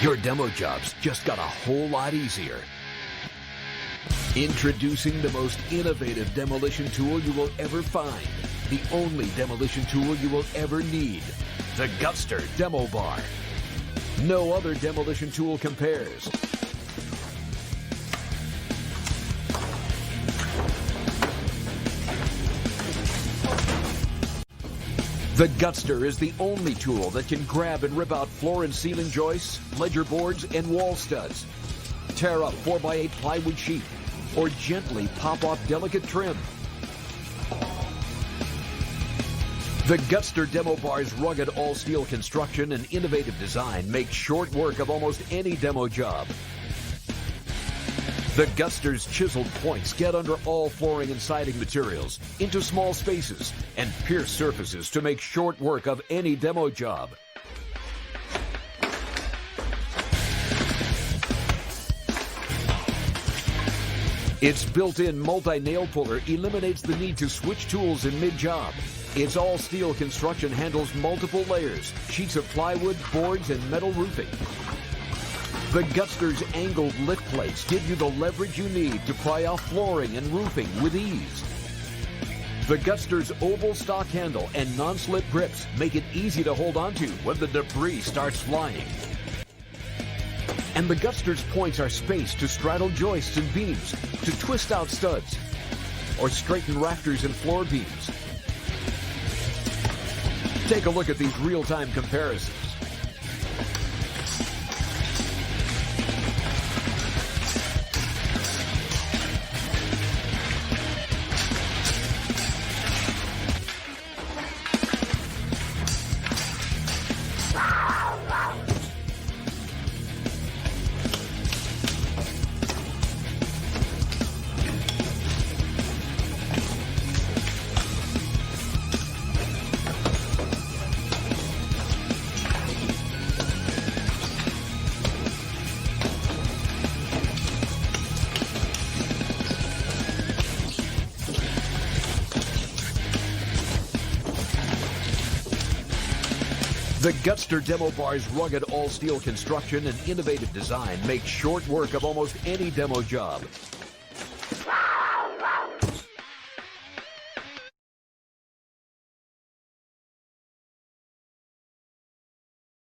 Your demo jobs just got a whole lot easier. Introducing the most innovative demolition tool you will ever find. The only demolition tool you will ever need. The Gutster Demo Bar. No other demolition tool compares. The Gutster is the only tool that can grab and rip out floor and ceiling joists, ledger boards, and wall studs, tear up 4x8 plywood sheet, or gently pop off delicate trim. The Gutster Demo Bar's rugged all-steel construction and innovative design make short work of almost any demo job. The Gutster's chiseled points get under all flooring and siding materials, into small spaces, and pierce surfaces to make short work of any demo job. Its built-in multi-nail puller eliminates the need to switch tools in mid-job. Its all-steel construction handles multiple layers, sheets of plywood, boards, and metal roofing. The Gutster's angled lift plates give you the leverage you need to pry off flooring and roofing with ease. The Gutster's oval stock handle and non-slip grips make it easy to hold onto when the debris starts flying. And the Gutster's points are spaced to straddle joists and beams, to twist out studs, or straighten rafters and floor beams. Take a look at these real-time comparisons. The Gutster Demo Bar's rugged all-steel construction and innovative design make short work of almost any demo job.